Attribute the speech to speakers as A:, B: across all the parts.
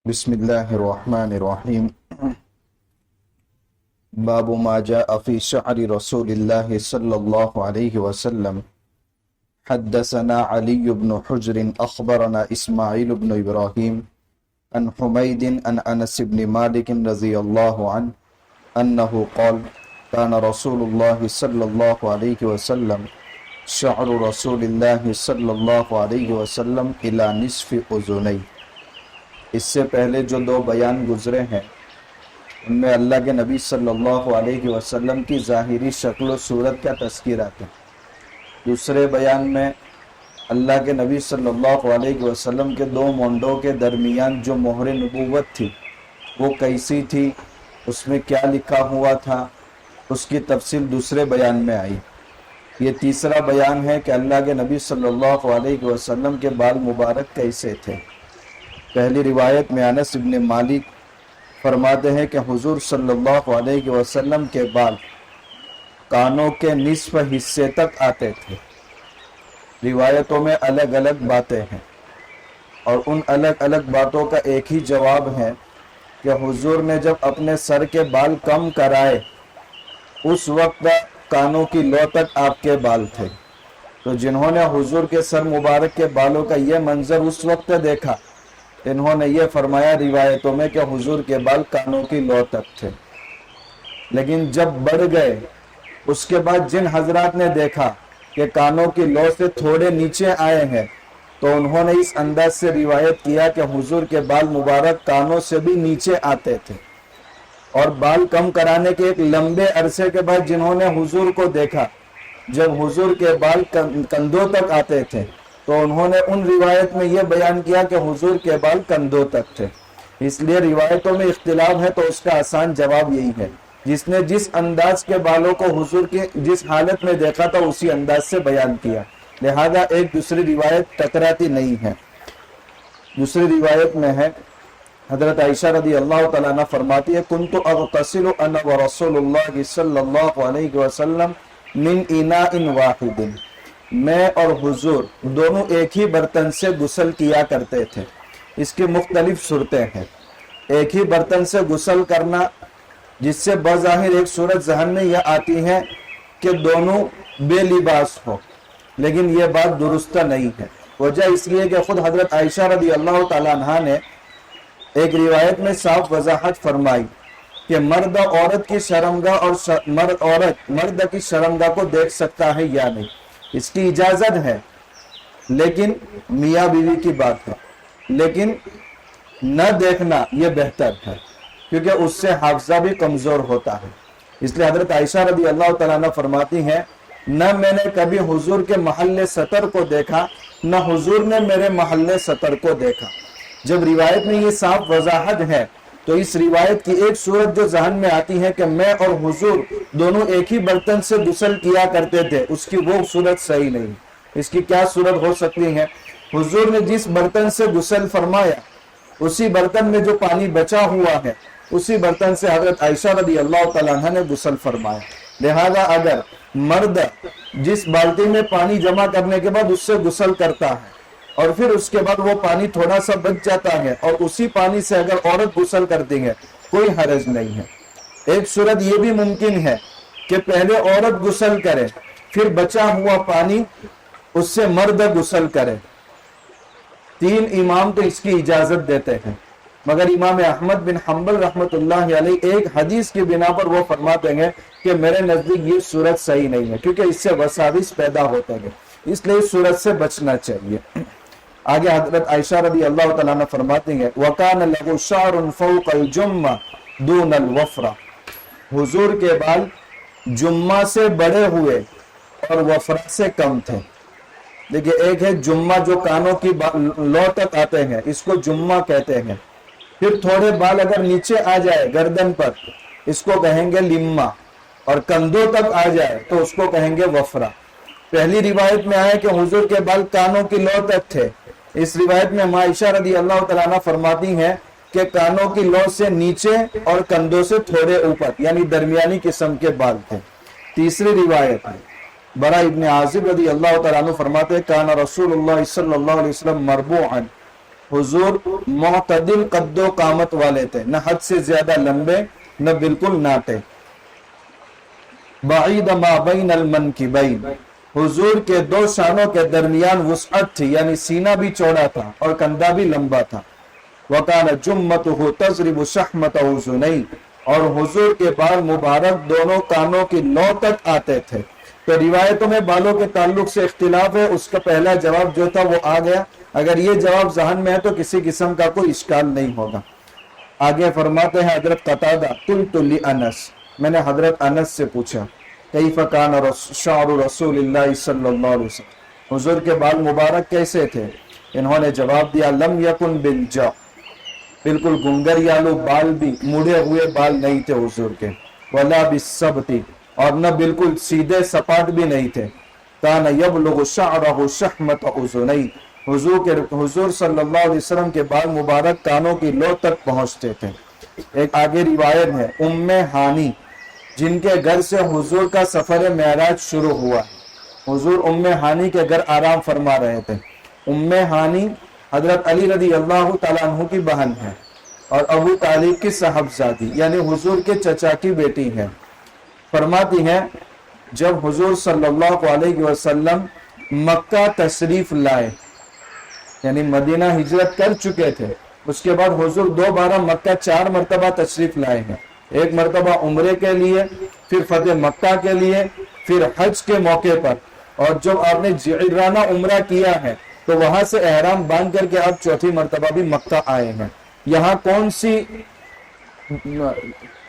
A: بسم الله الرحمن الرحيم. باب ما جاء في شعر رسول الله صلى الله عليه وسلم. حدثنا علي بن حجر أخبرنا إسماعيل بن إبراهيم عن حميد عن أنس بن مالك رضي الله عنه أنه قال كان رسول الله صلى الله عليه وسلم شعر رسول الله صلى الله عليه وسلم إلى نصف أذنيه. اس سے پہلے جو دو بیان گزرے ہیں ان میں اللہ کے نبی صلی اللہ علیہ وسلم کی ظاہری شکل و صورت کا تذکرہ ہے. دوسرے بیان میں اللہ کے نبی صلی اللہ علیہ وسلم کے دو مونڈوں کے درمیان جو مہر نبوت تھی وہ کیسی تھی، اس میں کیا لکھا ہوا تھا، اس کی تفصیل دوسرے بیان میں آئی. یہ تیسرا بیان ہے کہ اللہ کے نبی صلی اللہ علیہ وسلم کے بال مبارک کیسے تھے. پہلی روایت میں انس بن مالک فرماتے ہیں کہ حضور صلی اللہ علیہ وسلم کے بال کانوں کے نصف حصے تک آتے تھے. روایتوں میں الگ الگ باتیں ہیں اور ان الگ الگ باتوں کا ایک ہی جواب ہے کہ حضور نے جب اپنے سر کے بال کم کرائے اس وقت کانوں کی لو تک آپ کے بال تھے. تو جنہوں نے حضور کے سر مبارک کے بالوں کا یہ منظر اس وقت دیکھا انہوں نے یہ فرمایا روایتوں میں کہ حضور کے بال کانوں کی لو تک تھے. لیکن جب بڑھ گئے اس کے بعد جن حضرات نے دیکھا کہ کانوں کی لو سے تھوڑے نیچے آئے ہیں تو انہوں نے اس انداز سے روایت کیا کہ حضور کے بال مبارک کانوں سے بھی نیچے آتے تھے. اور بال کم کرانے کے ایک لمبے عرصے کے بعد جنہوں نے حضور کو دیکھا جب حضور کے بال کندھوں تک آتے تھے تو انہوں نے ان روایت میں یہ بیان کیا کہ حضور کے بال کندھوں تک تھے. اس لیے روایتوں میں اختلاف ہے تو اس کا آسان جواب یہی ہے، جس نے جس انداز کے بالوں کو حضور کی جس حالت میں دیکھا تھا اسی انداز سے بیان کیا، لہذا ایک دوسری روایت ٹکراتی نہیں ہے. دوسری روایت میں ہے حضرت عائشہ رضی اللہ تعالیٰ عنہ فرماتی ہے کنت اغتسل انا ورسول اللہ صلی اللہ علیہ وسلم من اناء واحد، میں اور حضور دونوں ایک ہی برتن سے غسل کیا کرتے تھے. اس کی مختلف صورتیں ہیں. ایک ہی برتن سے غسل کرنا جس سے بظاہر ایک صورت ذہن میں یہ آتی ہے کہ دونوں بے لباس ہو، لیکن یہ بات درست نہیں ہے. وجہ اس لیے کہ خود حضرت عائشہ رضی اللہ تعالیٰ عنہ نے ایک روایت میں صاف وضاحت فرمائی کہ مرد عورت کی شرمگاہ اور مرد کی شرمگاہ کو دیکھ سکتا ہے یا نہیں، اس کی اجازت ہے لیکن میاں بیوی کی بات ہے، لیکن نہ دیکھنا یہ بہتر ہے کیونکہ اس سے حافظہ بھی کمزور ہوتا ہے. اس لیے حضرت عائشہ رضی اللہ تعالیٰ عنہ فرماتی ہیں نہ میں نے کبھی حضور کے محل سطر کو دیکھا نہ حضور نے میرے محل سطر کو دیکھا. جب روایت میں یہ صاف وضاحت ہے تو اس روایت کی ایک صورت جو ذہن میں آتی ہے کہ میں اور حضور دونوں ایک ہی برتن سے غسل کیا کرتے تھے، اس کی وہ صورت صحیح نہیں. اس کی کیا صورت ہو سکتی ہے؟ حضور نے جس برتن سے غسل فرمایا اسی برتن میں جو پانی بچا ہوا ہے اسی برتن سے حضرت عائشہ رضی اللہ تعالیٰ عنہ نے غسل فرمایا. لہذا اگر مرد جس بالٹی میں پانی جمع کرنے کے بعد اس سے غسل کرتا ہے اور پھر اس کے بعد وہ پانی تھوڑا سا بچ جاتا ہے اور اسی پانی سے اگر عورت غسل کرتی ہے کوئی حرج نہیں ہے. ایک صورت یہ بھی ممکن ہے کہ پہلے عورت غسل کرے پھر بچا ہوا پانی اس سے مرد غسل کرے. تین امام تو اس کی اجازت دیتے ہیں مگر امام احمد بن حنبل رحمت اللہ علیہ ایک حدیث کی بنا پر وہ فرماتے ہیں کہ میرے نزدیک یہ صورت صحیح نہیں ہے کیونکہ اس سے وساوس پیدا ہوتے ہیں، اس لیے اس صورت سے بچنا چاہیے. آگے حضرت عائشہ رضی اللہ تعالیٰ عنہ فرماتی ہیں وَكَانَ لَهُ شَعْرٌ فَوْقَ الْجُمَّةِ دُونَ الْوَفْرَةِ، حضور کے بال جمعہ سے بڑے ہوئے اور وفرہ سے کم تھے. دیکھیں ایک ہے جمعہ جو کانوں کی لو تک آتے ہیں، اس کو جمعہ کہتے ہیں. پھر تھوڑے بال اگر نیچے آ جائے گردن پر اس کو کہیں گے لمہ، اور کندھوں تک آ جائے تو اس کو کہیں گے وفرہ. پہلی روایت میں آیا کہ حضور کے بال کانوں کی لو تک تھے. اس روایت میں عائشہ رضی اللہ تعالیٰ عنہ فرماتی ہیں کہ کانوں کی لو سے نیچے اور کندھوں سے تھوڑے اوپر یعنی درمیانی قسم کے بال تھے. تیسری روایت ہے برا ابن عازب رضی اللہ تعالیٰ عنہ فرماتے ہیں کان رسول اللہ صلی اللہ علیہ وسلم مربوعا، حضور معتدل قد و قامت والے تھے، نہ حد سے زیادہ لمبے نہ بالکل ناٹے. بعید ما بین المنکبین، حضور کے دو شانوں کے درمیان وسعت تھی، یعنی سینہ بھی چوڑا تھا اور کندھا بھی لمبا تھا. وکان جمتہ تضرب شحمۃ اذنیہ، اور حضور کے بال مبارک دونوں کانوں کی لو تک آتے تھے. تو روایتوں میں بالوں کے تعلق سے اختلاف ہے، اس کا پہلا جواب جو تھا وہ آ گیا. اگر یہ جواب ذہن میں ہے تو کسی قسم کا کوئی اشکال نہیں ہوگا. آگے فرماتے ہیں حضرت قتادہ، قلت لانس، میں نے حضرت انس سے پوچھا، کیف کان شعر رسول اللہ صلی اللہ علیہ وسلم، حضور کے بال مبارک کیسے تھے؟ انہوں نے جواب دیا، لم یکن بالجا، بالکل گنگریالو بال بھی، مڑے ہوئے بال نہیں تھے حضور کے. ولا بالسبتی، اور نہ بالکل سیدھے سپاٹ بھی نہیں تھے. کان یبلغ شعرہ شحمۃ اذنیہ، حضور صلی اللہ علیہ وسلم کے بال مبارک کانوں کی لو تک پہنچتے تھے. ایک آگے روایت ہے ام ہانی، جن کے گھر سے حضور کا سفر معراج شروع ہوا. حضور ام ہانی کے گھر آرام فرما رہے تھے. ام ہانی حضرت علی رضی اللہ تعالیٰ عنہ کی بہن ہے اور ابو طالب کی صاحبزادی، یعنی حضور کے چچا کی بیٹی ہے. فرماتی ہیں جب حضور صلی اللہ علیہ وسلم مکہ تشریف لائے، یعنی مدینہ ہجرت کر چکے تھے، اس کے بعد حضور دوبارہ مکہ 4 مرتبہ تشریف لائے ہیں. ایک مرتبہ عمرے کے لیے، پھر فتح مکہ کے لیے، پھر حج کے موقع پر، اور جب آپ نے جعرانہ عمرہ کیا ہے تو وہاں سے احرام باندھ کر کے آپ چوتھی مرتبہ بھی مکہ آئے ہیں. یہاں کون سی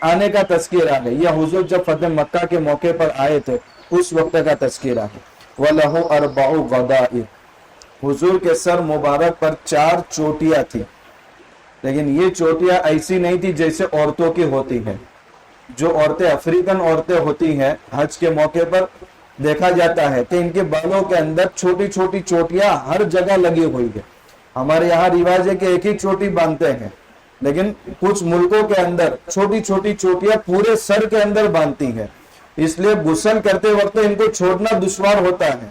A: آنے کا تذکرہ ہے؟ یہ حضور جب فتح مکہ کے موقع پر آئے تھے اس وقت کا تذکرہ ہے. وَلَهُ أَرْبَعُ غَدَائِرْ، حضور کے سر مبارک پر 4 چوٹیاں تھی، لیکن یہ چوٹیاں ایسی نہیں تھی جیسے عورتوں کی ہوتی ہیں. جو عورتیں افریقن عورتیں ہوتی ہیں حج کے موقع پر دیکھا جاتا ہے کہ ان کے بالوں کے اندر چھوٹی چھوٹی چوٹیاں ہر جگہ لگی ہوئی ہے. ہمارے یہاں رواج ہے کہ ایک ہی چوٹی باندھتے ہیں، لیکن کچھ ملکوں کے اندر چھوٹی چھوٹی چوٹیاں پورے سر کے اندر باندھتی ہیں، اس لیے غسل کرتے وقت ان کو چھوڑنا دشوار ہوتا ہے.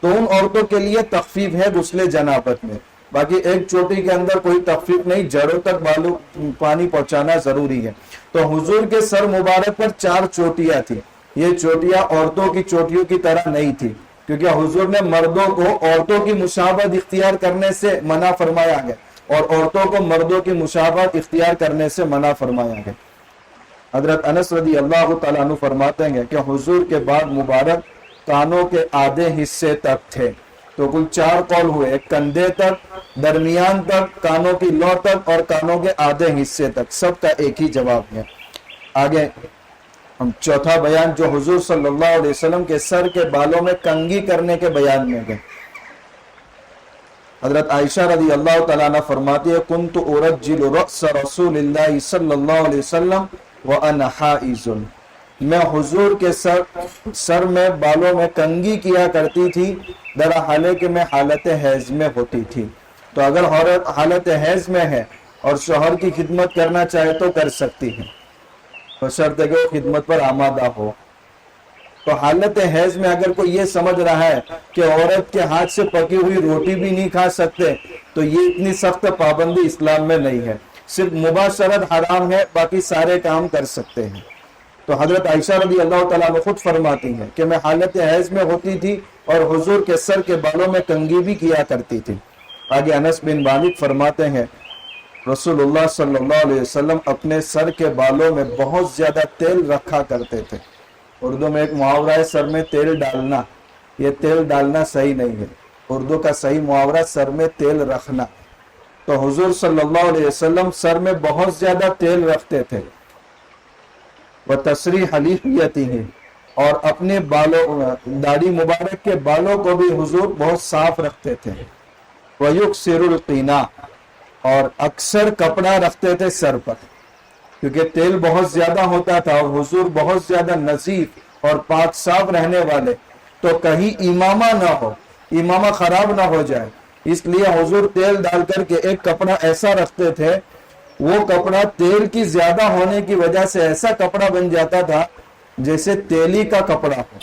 A: تو ان عورتوں کے لیے تخفیف ہے غسل جنابت میں، باقی ایک چوٹی کے اندر کوئی تخفیف نہیں، جڑوں تک بالوں پانی پہنچانا ضروری ہے. تو حضور کے سر مبارک پر 4 چوٹیاں تھی. یہ چوٹیاں عورتوں کی چوٹیوں کی طرح نہیں تھی، کیونکہ حضور نے مردوں کو عورتوں کی مشابہت اختیار کرنے سے منع فرمایا ہے اور عورتوں کو مردوں کی مشابہت اختیار کرنے سے منع فرمایا ہے. حضرت انس رضی اللہ تعالیٰ عنہ فرماتے ہیں کہ حضور کے بال مبارک کانوں کے آدھے حصے تک تھے. تو کل 4 قول ہوئے، ایک کندھے تک، درمیان تک، کانوں کی لو تک اور کانوں کے آدھے حصے تک. سب کا ایک ہی جواب ہے. آگے ہم چوتھا بیان جو حضور صلی اللہ علیہ وسلم کے سر کے بالوں میں کنگھی کرنے کے بیان میں گئے. حضرت عائشہ رضی اللہ تعالیٰ عنہ فرماتی ہے کنت ارجل رأس رسول اللہ صلی اللہ علیہ وسلم وانا حائض، میں حضور کے سر میں بالوں میں کنگھی کیا کرتی تھی، درحالے کہ میں حالت حیض میں ہوتی تھی. تو اگر عورت حالت حیض میں ہے اور شوہر کی خدمت کرنا چاہے تو کر سکتی ہے، بشرط ہے کہ وہ خدمت پر آمادہ ہو. تو حالت حیض میں اگر کوئی یہ سمجھ رہا ہے کہ عورت کے ہاتھ سے پکی ہوئی روٹی بھی نہیں کھا سکتے، تو یہ اتنی سخت پابندی اسلام میں نہیں ہے. صرف مباشرت حرام ہے، باقی سارے کام کر سکتے ہیں. تو حضرت عائشہ رضی اللہ تعالیٰ عنہ خود فرماتی ہیں کہ میں حالت حیض میں ہوتی تھی اور حضور کے سر کے بالوں میں کنگھی بھی کیا کرتی تھی. آگے انس بن مالک فرماتے ہیں رسول اللہ صلی اللہ علیہ وسلم اپنے سر کے بالوں میں بہت زیادہ تیل رکھا کرتے تھے. اردو میں ایک محاورہ ہے سر میں تیل ڈالنا، یہ تیل ڈالنا صحیح نہیں ہے، اردو کا صحیح محاورہ سر میں تیل رکھنا. تو حضور صلی اللہ علیہ وسلم سر میں بہت زیادہ تیل رکھتے تھے. وَتَسْرِيحَ لِحْيَتِهِ، اور اپنے بالوں داڑھی مبارک کے بالوں کو بھی حضور بہت صاف رکھتے تھے. وَيُكْسِرُ الْقِنَاءَ، اور اکثر کپڑا رکھتے تھے سر پر، کیونکہ تیل بہت زیادہ ہوتا تھا اور حضور بہت زیادہ نظیف اور پاک صاف رہنے والے، تو کہیں امامہ نہ ہو، امامہ خراب نہ ہو جائے، اس لیے حضور تیل ڈال کر کے ایک کپڑا ایسا رکھتے تھے، وہ کپڑا تیل کی زیادہ ہونے کی وجہ سے ایسا کپڑا بن جاتا تھا جیسے تیلی کا کپڑا ہو.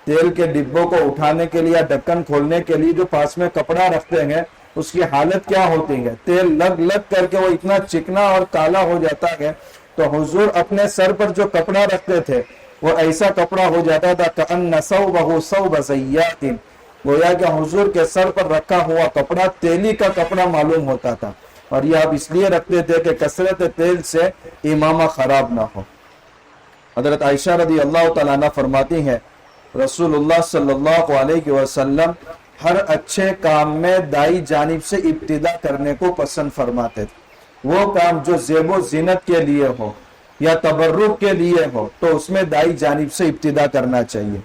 A: تیل کے ڈبوں کو اٹھانے کے لیے، ڈھکن کھولنے کے لیے جو پاس میں کپڑا رکھتے ہیں، اس کی حالت کیا ہوتی ہے، تیل لگ لگ کر کے وہ اتنا چکنا اور کالا ہو جاتا ہے، تو حضور اپنے سر پر جو کپڑا رکھتے تھے وہ ایسا کپڑا ہو جاتا تھا کأن ثوبہ ثوب زیات، گویا کہ حضور کے سر پر رکھا ہوا کپڑا تیلی کا کپڑا معلوم ہوتا تھا، اور یہ آپ اس لیے رکھتے تھے کہ کثرت تیل سے امامہ خراب نہ ہو۔ حضرت عائشہ رضی اللہ تعالیٰ عنہ فرماتی ہیں رسول اللہ صلی اللہ علیہ وسلم ہر اچھے کام میں دائی جانب سے ابتدا کرنے کو پسند فرماتے تھے، وہ کام جو زیب و زینت کے لیے ہو یا تبرک کے لیے ہو تو اس میں دائی جانب سے ابتدا کرنا چاہیے۔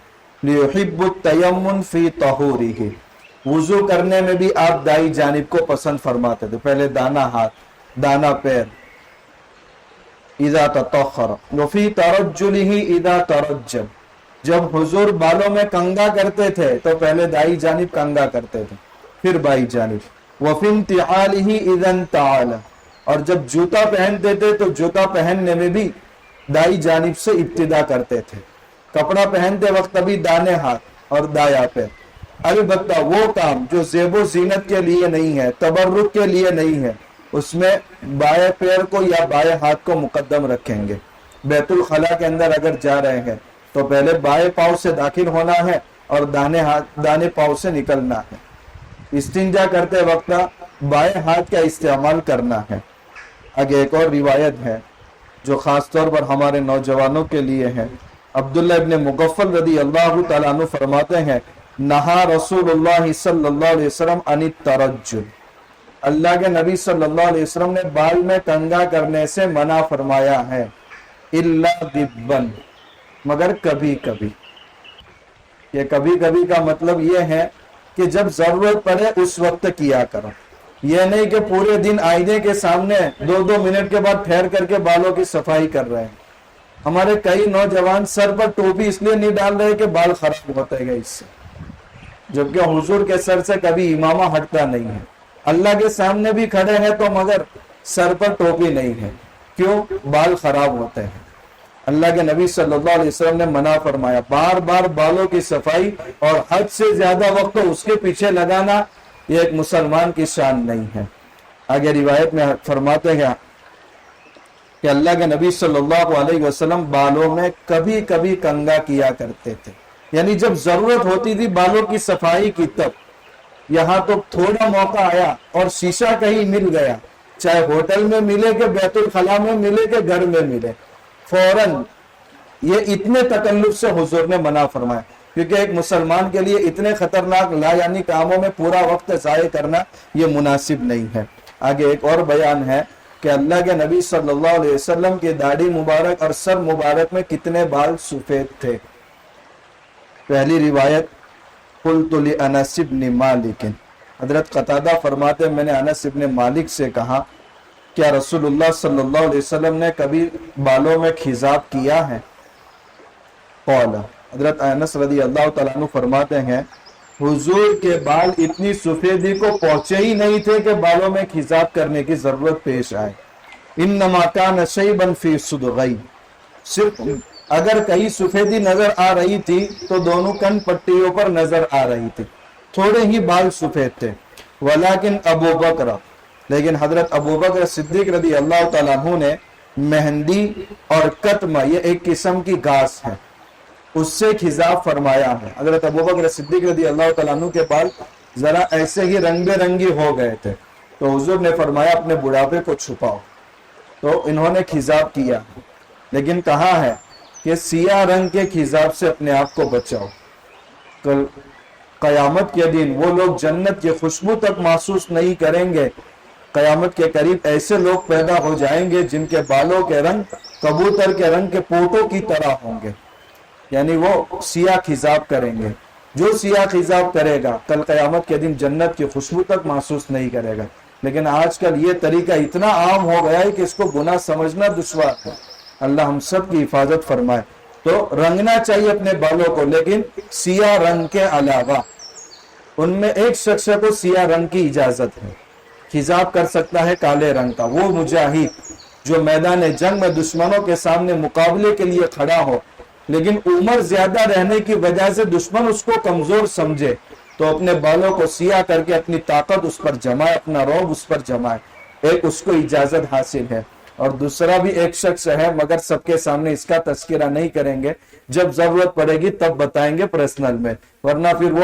A: لیحب التیمم فی طہورہ، وضو کرنے میں بھی آپ دائی جانب کو پسند فرماتے تھے، پہلے دانا ہاتھ دانا پیر اذا تطہر، وفی ترجلہ اذا ترجل، جب حضور بالوں میں کنگا کرتے تھے تو پہلے دائی جانب کنگا کرتے تھے پھر بائیں جانب، وفی انتعالہ اذا انتعال، اور جب جوتا پہنتے تھے تو جوتا پہننے میں بھی دائی جانب سے ابتدا کرتے تھے، کپڑا پہنتے وقت بھی دانے ہاتھ اور دایا پیر۔ البتہ وہ کام جو زیب و زینت کے لیے نہیں ہے، تبرک کے لیے نہیں ہے، اس میں بائیں پیر کو یا بائیں ہاتھ کو مقدم رکھیں گے۔ بیت الخلاء کے اندر اگر جا رہے ہیں تو پہلے بائیں پاؤں سے داخل ہونا ہے اور دانے پاؤں سے نکلنا ہے۔ استنجا کرتے وقت بائیں ہاتھ کا استعمال کرنا ہے۔ آگے ایک اور روایت ہے جو خاص طور پر ہمارے نوجوانوں کے لیے ہے۔ عبداللہ ابن مغفل رضی اللہ تعالیٰ عنہ فرماتے ہیں نہا رسول اللہ صلی اللہ علیہ وسلم عن الترجل، اللہ کے نبی صلی اللہ علیہ وسلم نے بال میں کنگا کرنے سے منع فرمایا ہے، الا دبن، مگر کبھی کبھی۔ یہ کبھی کبھی کا مطلب یہ ہے کہ جب ضرورت پڑے اس وقت کیا کرو، یہ نہیں کہ پورے دن آئینے کے سامنے 2 منٹ کے بعد ٹھہر کر کے بالوں کی صفائی کر رہے ہیں۔ ہمارے کئی نوجوان سر پر ٹوپی اس لیے نہیں ڈال رہے کہ بال خراب ہوتے گئے اس سے، جبکہ حضور کے سر سے کبھی امامہ ہٹتا نہیں ہے۔ اللہ کے سامنے بھی کھڑے ہیں تو مگر سر پر ٹوپی نہیں ہے، کیوں؟ بال خراب ہوتے ہیں۔ اللہ کے نبی صلی اللہ علیہ وسلم نے منع فرمایا، بار بار بالوں کی صفائی اور حد سے زیادہ وقت اس کے پیچھے لگانا یہ ایک مسلمان کی شان نہیں ہے۔ آگے روایت میں فرماتے ہیں کہ اللہ کے نبی صلی اللہ علیہ وسلم بالوں میں کبھی کبھی کنگا کیا کرتے تھے، یعنی جب ضرورت ہوتی تھی بالوں کی صفائی کی تب۔ یہاں تو تھوڑا موقع آیا اور شیشہ کہیں مل گیا، چاہے ہوٹل میں ملے کہ بیت الخلاء میں ملے کہ گھر میں ملے، فوراً یہ اتنے تکلف سے حضور نے منع فرمایا، کیونکہ ایک مسلمان کے لیے اتنے خطرناک لا یعنی کاموں میں پورا وقت ضائع کرنا یہ مناسب نہیں ہے۔ آگے ایک اور بیان ہے کہ اللہ کے نبی صلی اللہ علیہ وسلم کی داڑھی مبارک اور سر مبارک میں کتنے بال سفید تھے۔ پہلی روایت قلت لانس بن مالک، حضرت قتادہ فرماتے میں نے انس بن مالک سے کہا کیا رسول اللہ صلی اللہ علیہ وسلم نے کبھی بالوں میں خضاب کیا ہے؟ قال، حضرت انس رضی اللہ تعالیٰ عنہ فرماتے ہیں حضور کے بال اتنی سفیدی کو پہنچے ہی نہیں تھے کہ بالوں میں خضاب کرنے کی ضرورت پیش آئے۔ انما کان شیبا فی صدغی، صرف اگر کہیں سفیدی نظر آ رہی تھی تو دونوں کن پٹیوں پر نظر آ رہی تھی، تھوڑے ہی بال سفید تھے۔ ولیکن ابو بکر، لیکن حضرت ابو بکر صدیق رضی اللہ تعالیٰ عنہ نے مہندی اور کتمہ، یہ ایک قسم کی گھاس ہے، اس سے خضاب فرمایا ہے۔ حضرت ابو بکر صدیق رضی اللہ تعالیٰ عنہ کے بال ذرا ایسے ہی رنگ برنگی ہو گئے تھے، تو حضور نے فرمایا اپنے بڑھاپے کو چھپاؤ، تو انہوں نے خضاب کیا، لیکن کہا ہے کہ سیاہ رنگ کے خضاب سے اپنے آپ کو بچاؤ۔ کل قیامت کے دن وہ لوگ جنت کی خوشبو تک محسوس نہیں کریں گے۔ قیامت کے قریب ایسے لوگ پیدا ہو جائیں گے جن کے بالوں کے رنگ کبوتر کے رنگ کے پوٹوں کی طرح ہوں گے، یعنی وہ سیاہ خضاب کریں گے۔ جو سیاہ خضاب کرے گا کل قیامت کے دن جنت کی خوشبو تک محسوس نہیں کرے گا۔ لیکن آج کل یہ طریقہ اتنا عام ہو گیا ہے کہ اس کو گناہ سمجھنا دشوار ہے۔ اللہ ہم سب کی حفاظت فرمائے۔ تو رنگنا چاہیے اپنے بالوں کو، لیکن سیاہ رنگ کے علاوہ۔ ان میں ایک شخص کو سیاہ رنگ کی اجازت ہے، خضاب کر سکتا ہے کالے رنگ کا، وہ مجاہد جو میدان جنگ میں دشمنوں کے سامنے مقابلے کے لیے کھڑا ہو، لیکن عمر زیادہ رہنے کی وجہ سے دشمن اس کو کمزور سمجھے، تو اپنے بالوں کو سیاہ کر کے اپنی طاقت اس پر جمائے, اپنا رعب اس پر جمائے. ایک اس کو اجازت حاصل ہے. اور دوسرا بھی ایک شخص ہے, مگر سب کے سامنے اس کا تذکرہ نہیں کریں گے, جب ضرورت پڑے گی تب بتائیں گے پرسنل میں, ورنہ پھر وہ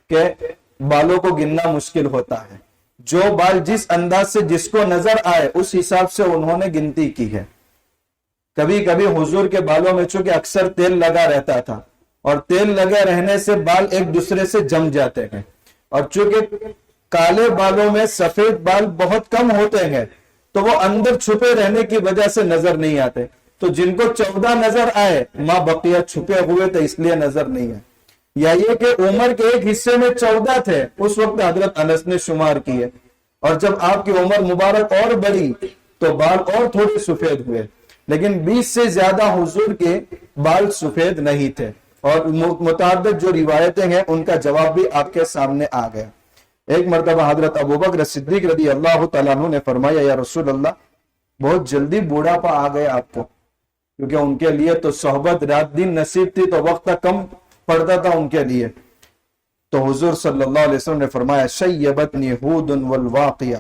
A: کہ بالوں کو گننا مشکل ہوتا ہے. جو بال جس انداز سے جس کو نظر آئے اس حساب سے انہوں نے گنتی کی ہے. کبھی کبھی حضور کے بالوں میں چونکہ اکثر تیل لگا رہتا تھا, اور تیل لگے رہنے سے بال ایک دوسرے سے جم جاتے ہیں, اور چونکہ کالے بالوں میں سفید بال بہت کم ہوتے ہیں تو وہ اندر چھپے رہنے کی وجہ سے نظر نہیں آتے. تو جن کو 14 نظر آئے ماں بقیہ چھپے ہوئے تو اس لیے نظر نہیں ہے. یا یہ کہ عمر کے ایک حصے میں 14 تھے, اس وقت حضرت انس نے شمار کیے, اور جب آپ کی عمر مبارک اور بڑی تو بال اور تھوڑے سفید ہوئے, لیکن 20 سے زیادہ حضور کے بال سفید نہیں تھے. اور متعدد جو روایتیں ہیں ان کا جواب بھی آپ کے سامنے آ گیا. ایک مرتبہ حضرت ابوبکر صدیق رضی اللہ تعالیٰ عنہ نے فرمایا, یا رسول اللہ, بہت جلدی بوڑھاپا آ گیا آپ کو, کیونکہ ان کے لیے تو صحبت رات دن نصیب تھی, تو وقت کم پڑتا تھا ان کے لیے. تو حضور صلی اللہ علیہ وسلم نے فرمایا, شیبتنی ہود والواقعہ,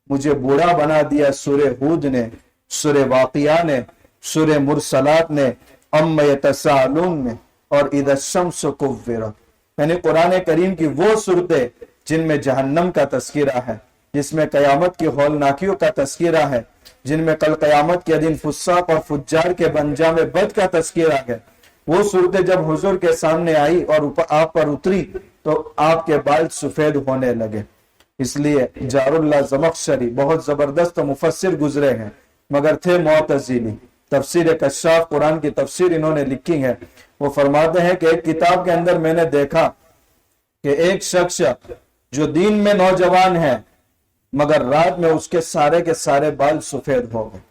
A: مجھے بوڑھا بنا دیا سورہ ہود نے, سورہ واقعہ نے, سورہ مرسلات نے, ام یتساءلون نے, اور اذا الشمس کورت. یعنی قرآن کریم کی وہ صورتیں جن میں جہنم کا تذکرہ ہے, جس میں قیامت کی ہولناکیوں کا تذکرہ ہے, جن میں کل قیامت کے دن فساق اور فجار کے انجام بد کا تذکرہ ہے, وہ صورتیں جب حضور کے سامنے آئی اور آپ پر اتری تو آپ کے بال سفید ہونے لگے. اس لیے جار اللہ زمخشری بہت زبردست مفسر گزرے ہیں, مگر تھے معتزلی. تفسیر کشاف قرآن کی تفسیر انہوں نے لکھی ہے. وہ فرماتے ہیں کہ ایک کتاب کے اندر میں نے دیکھا کہ ایک شخص جو دین میں نوجوان ہے مگر رات میں اس کے سارے بال سفید ہو گئے.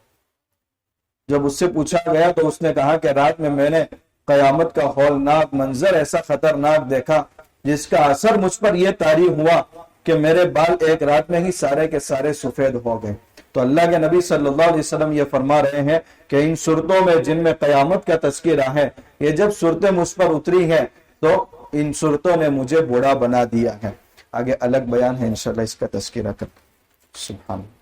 A: جب اس سے پوچھا گیا تو اس نے کہا کہ رات میں نے قیامت کا ہولناک منظر, ایسا خطرناک دیکھا جس کا اثر مجھ پر یہ طاری ہوا کہ میرے بال ایک رات میں ہی سارے کے سارے سفید ہو گئے. تو اللہ کے نبی صلی اللہ علیہ وسلم یہ فرما رہے ہیں کہ ان صورتوں میں جن میں قیامت کا تذکرہ ہے, یہ جب صورتیں مجھ پر اتری ہیں تو ان صورتوں نے مجھے بوڑھا بنا دیا ہے. آگے الگ بیان ہے انشاءاللہ اس کا تذکرہ کر. سبحان اللہ.